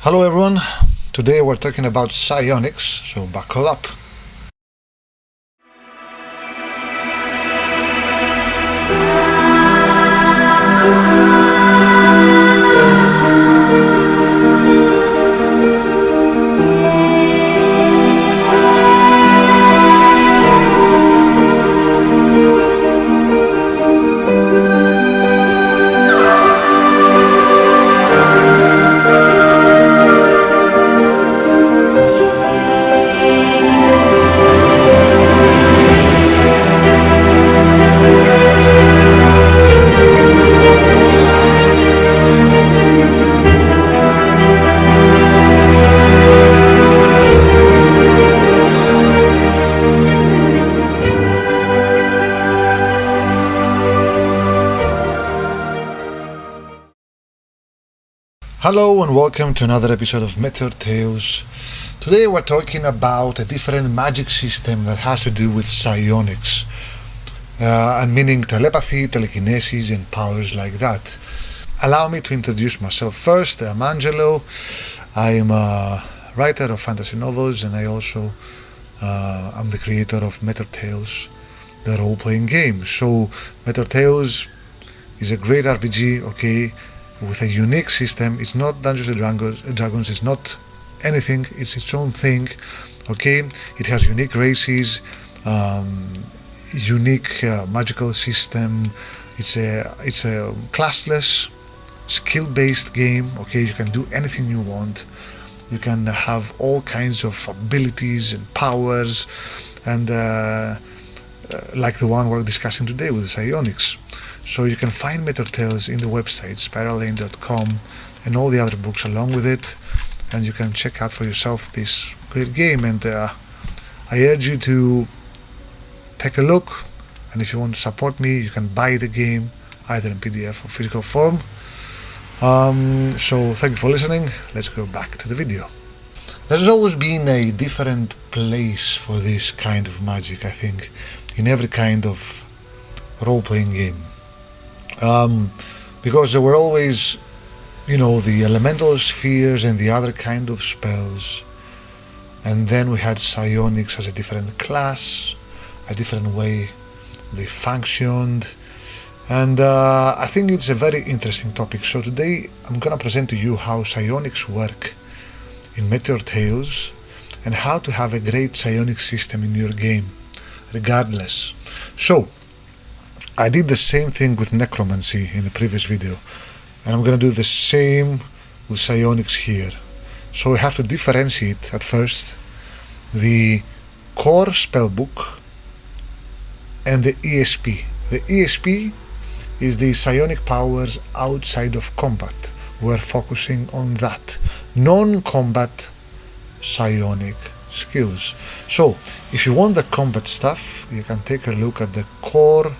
Hello everyone, today we're talking about psionics, so buckle up. Hello and welcome to another episode of Meteor Tales. Today we're talking about a different magic system that has to do with psionics, and meaning telepathy, telekinesis and powers like that. Allow me to introduce myself first. I'm Angelo. I am a writer of fantasy novels and I also am the creator of Meteor Tales, the role-playing game. So Meteor Tales is a great RPG, okay, with a unique system. It's not Dungeons and Dragons, it's not anything, it's its own thing, okay? It has unique races, unique magical system. It's a classless, skill-based game, okay? You can do anything you want. You can have all kinds of abilities and powers, and like the one we're discussing today with the psionics. So you can find Meteor Tales in the website spirallane.com and all the other books along with it, and you can check out for yourself this great game. And I urge you to take a look, and if you want to support me, you can buy the game either in PDF or physical form. So thank you for listening. Let's go back to the video. There's always been a different place for this kind of magic, I think, in every kind of role-playing game. Because there were always, the elemental spheres and the other kind of spells, and then we had psionics as a different class, a different way they functioned, and I think it's a very interesting topic. So today I'm gonna present to you how psionics work in Meteor Tales and how to have a great psionic system in your game, regardless. So I did the same thing with necromancy in the previous video, and I'm gonna do the same with psionics here. So we have to differentiate at first the core spellbook and the ESP. The ESP is the psionic powers outside of combat. We're focusing on that. Non-combat psionic skills. So if you want the combat stuff, you can take a look at the core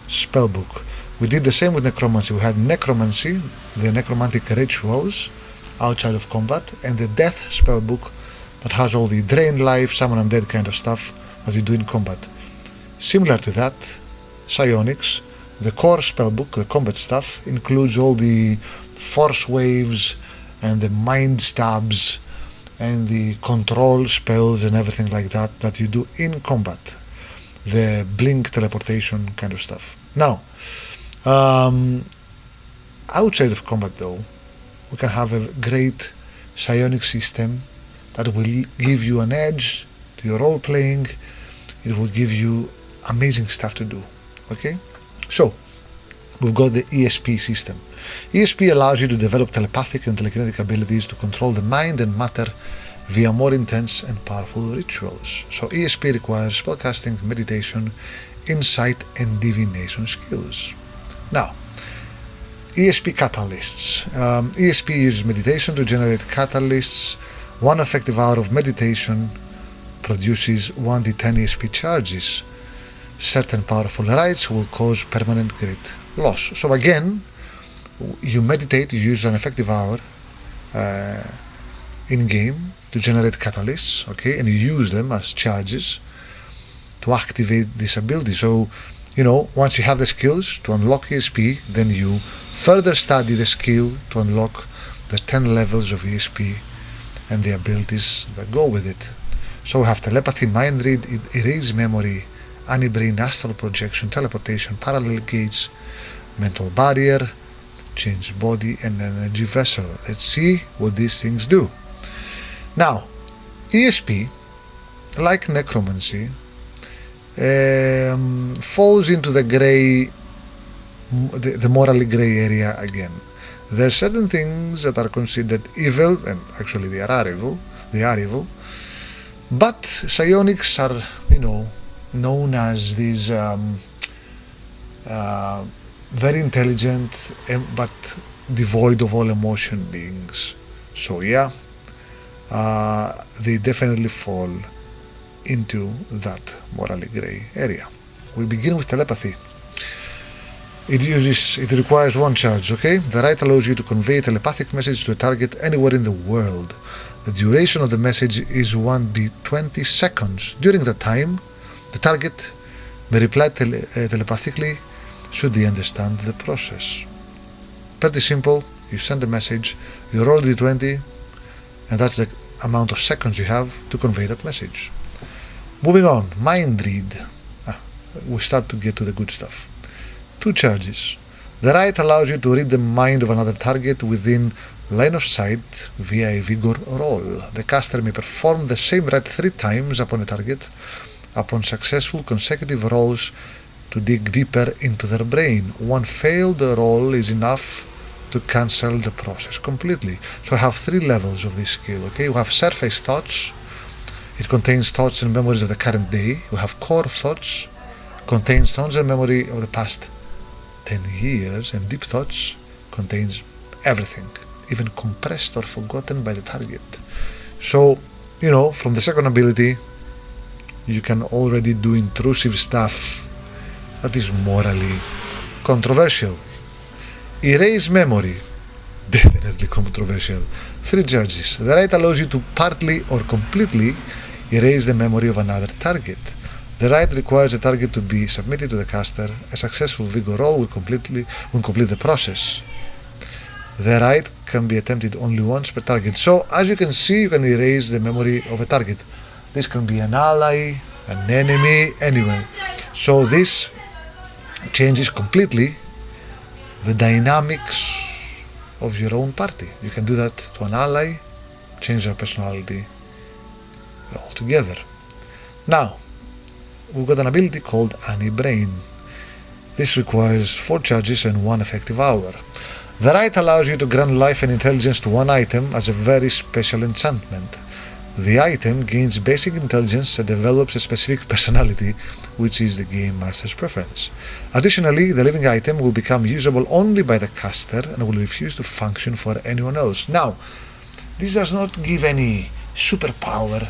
spellbook. We did the same with necromancy. We had necromancy, the necromantic rituals outside of combat, and the death spellbook that has all the drain life, summon undead kind of stuff that you do in combat. Similar to that, psionics, the core spellbook, the combat stuff, includes all the force waves and the mind stabs and the control spells and everything like that that you do in combat. The blink teleportation kind of stuff. Now, outside of combat though, we can have a great psionic system that will give you an edge to your role playing. It will give you amazing stuff to do, okay? So, we've got the ESP system. ESP allows you to develop telepathic and telekinetic abilities to control the mind and matter via more intense and powerful rituals. So ESP requires spellcasting, meditation, insight and divination skills. Now, ESP catalysts. ESP uses meditation to generate catalysts. One effective hour of meditation produces 1d10 ESP charges. Certain powerful rites will cause permanent grit loss. So again, you meditate, you use an effective hour in-game to generate catalysts, okay, and you use them as charges to activate this ability. So, once you have the skills to unlock ESP, then you further study the skill to unlock the 10 levels of ESP and the abilities that go with it. So we have telepathy, mind read, erase memory, anibrain, astral projection, teleportation, parallel gates, mental barrier, change body and energy vessel. Let's see what these things do. Now, ESP, like necromancy, falls into the gray, the morally gray area again. There are certain things that are considered evil, and actually they are evil. But psionics are, known as these very intelligent but devoid of all emotion beings. So yeah, they definitely fall into that morally gray area. We begin with telepathy. It requires one charge, okay? The right allows you to convey a telepathic message to a target anywhere in the world. The duration of the message is 1d20 seconds. During that time, the target may reply telepathically should they understand the process. Pretty simple. You send a message, you roll d20, and that's the amount of seconds you have to convey that message. Moving on, mind read. We start to get to the good stuff. 2 charges. The right allows you to read the mind of another target within line of sight via a vigor roll. The caster may perform the same rite 3 times upon a target upon successful consecutive rolls to dig deeper into their brain. One failed roll is enough to cancel the process completely. So I have 3 levels of this skill, okay? We have surface thoughts. It contains thoughts and memories of the current day. We have core thoughts. Contains thoughts and memory of the past 10 years. And deep thoughts contains everything, even compressed or forgotten by the target. So, from the second ability, you can already do intrusive stuff that is morally controversial. Erase memory, definitely controversial. 3 charges. The right allows you to partly or completely erase the memory of another target. The right requires the target to be submitted to the caster. A successful vigor roll will complete the process. The right can be attempted only once per target. So, as you can see, you can erase the memory of a target. This can be an ally, an enemy, anyone. So this changes completely the dynamics of your own party. You can do that to an ally, change their personality altogether. Now, we've got an ability called Anibrain. This requires 4 charges and 1 effective hour. The right allows you to grant life and intelligence to one item as a very special enchantment. The item gains basic intelligence and develops a specific personality, which is the game master's preference. Additionally, the living item will become usable only by the caster and will refuse to function for anyone else. Now, this does not give any superpower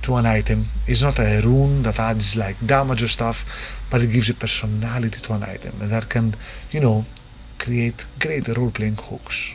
to an item. It's not a rune that adds like damage or stuff, but it gives a personality to an item, and that can, create great role-playing hooks.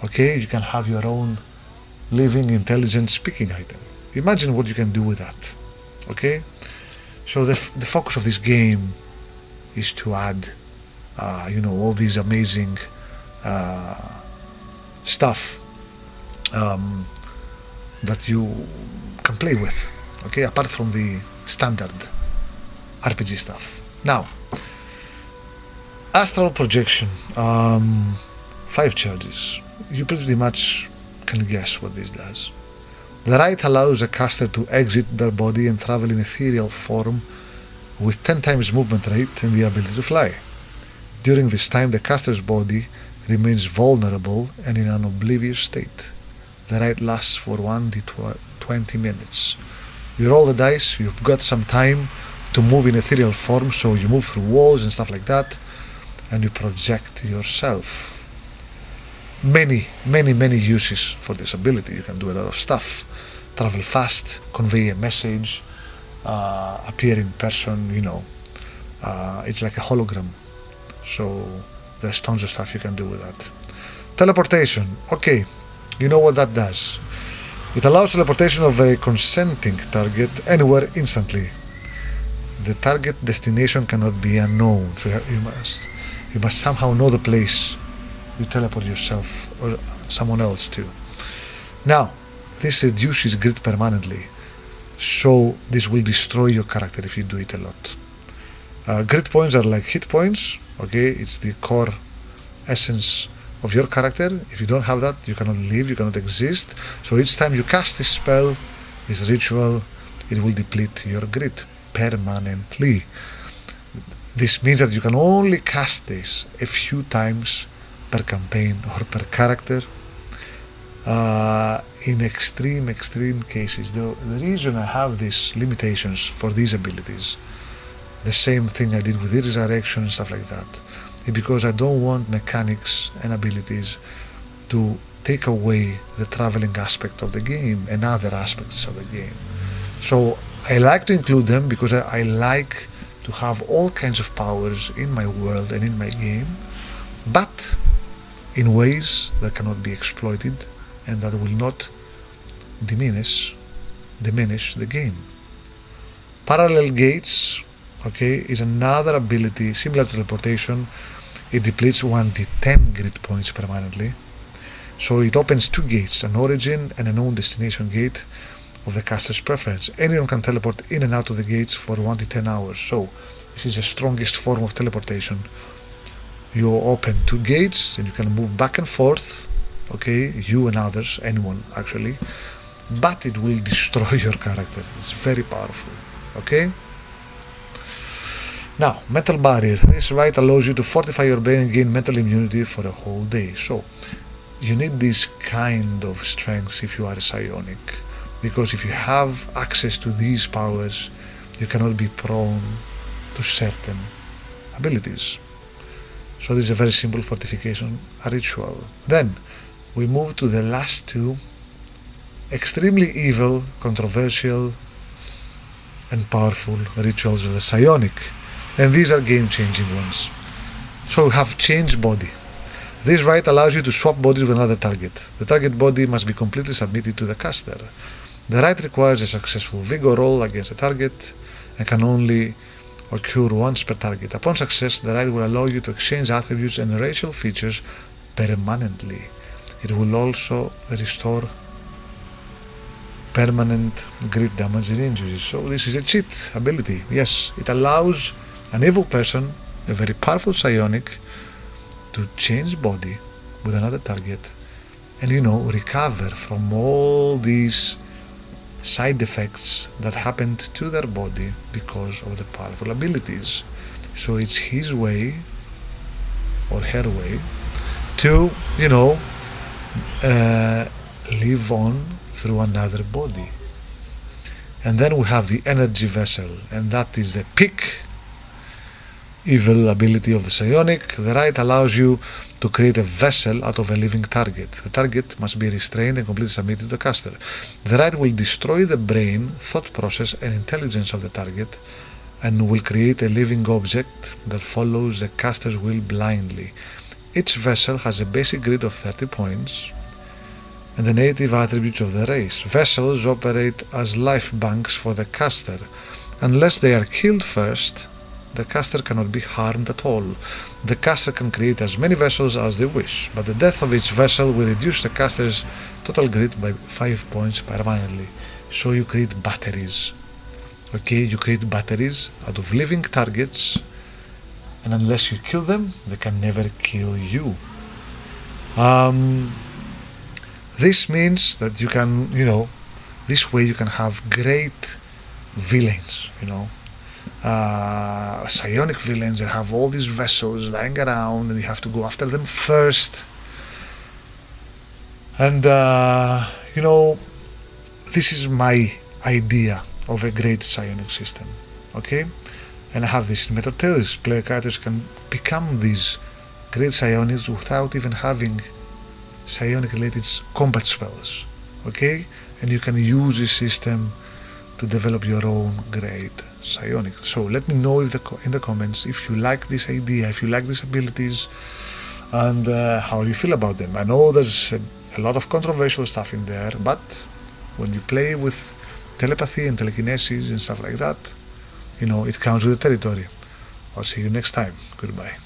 Okay, you can have your own living, intelligent, speaking item. Imagine what you can do with that. Okay, so the focus of this game is to add, all these amazing stuff that you can play with. Okay, apart from the standard RPG stuff. Now, astral projection, 5 charges. You pretty much can guess what this does. The right allows a caster to exit their body and travel in ethereal form with 10 times movement rate and the ability to fly. During this time, the caster's body remains vulnerable and in an oblivious state. The right lasts for 1d20 minutes. You roll the dice, you've got some time to move in ethereal form, so you move through walls and stuff like that, and you project yourself. Many uses for this ability. You can do a lot of stuff. Travel fast, convey a message, appear in person, it's like a hologram. So there's tons of stuff you can do with that. Teleportation. Okay, you know what that does. It allows teleportation of a consenting target anywhere instantly. The target destination cannot be unknown, so you must somehow know the place you teleport yourself, or someone else too. Now, this reduces grit permanently, so this will destroy your character if you do it a lot. Grit points are like hit points, okay? It's the core essence of your character. If you don't have that, you cannot live, you cannot exist. So each time you cast this spell, this ritual, it will deplete your grit permanently. This means that you can only cast this a few times per campaign or per character. In extreme cases. The reason I have these limitations for these abilities, the same thing I did with the resurrection and stuff like that, is because I don't want mechanics and abilities to take away the traveling aspect of the game and other aspects of the game. So I like to include them because I like to have all kinds of powers in my world and in my game, but in ways that cannot be exploited and that will not diminish the game. Parallel gates, okay, is another ability similar to teleportation. It depletes 1d10 grit points permanently. So it opens two gates, an origin and a known destination gate of the caster's preference. Anyone can teleport in and out of the gates for 1d10 hours. So this is the strongest form of teleportation. You open two gates and you can move back and forth, okay, you and others, anyone actually, but it will destroy your character. It's very powerful, okay? Now, mental barrier. This right allows you to fortify your brain and gain mental immunity for a whole day. So you need this kind of strengths if you are a psionic, because if you have access to these powers, you cannot be prone to certain abilities. So this is a very simple fortification ritual. Then we move to the last two, extremely evil, controversial, and powerful rituals of the psionic, and these are game-changing ones. So we have change body. This rite allows you to swap bodies with another target. The target body must be completely submitted to the caster. The rite requires a successful vigor roll against the target and can only occur once per target. Upon success, the rite will allow you to exchange attributes and racial features permanently. It will also restore permanent grit damage and injuries. So this is a cheat ability. Yes, it allows an evil person, a very powerful psionic, to change body with another target and, recover from all these side effects that happened to their body because of the powerful abilities. So it's his way or her way to, live on through another body. And then we have the energy vessel, and that is the peak evil ability of the psionic. The rite allows you to create a vessel out of a living target. The target must be restrained and completely submitted to the caster. The rite will destroy the brain, thought process, and intelligence of the target, and will create a living object that follows the caster's will blindly. Each vessel has a basic grid of 30 points and the native attributes of the race. Vessels operate as life banks for the caster. Unless they are killed first, the caster cannot be harmed at all. The caster can create as many vessels as they wish, but the death of each vessel will reduce the caster's total grit by 5 points permanently. So you create batteries. Okay, you create batteries out of living targets, and unless you kill them, they can never kill you. This means that you can, this way you can have great villains, psionic villains that have all these vessels lying around and you have to go after them first. And, this is my idea of a great psionic system, okay? And I have this in Method Tales. Player characters can become these great psionics without even having psionic related combat spells, okay? And you can use this system to develop your own great psionic. So let me know in the comments if you like this idea, if you like these abilities, and how you feel about them. I know there's a lot of controversial stuff in there, but when you play with telepathy and telekinesis and stuff like that, it comes with the territory. I'll see you next time. Goodbye.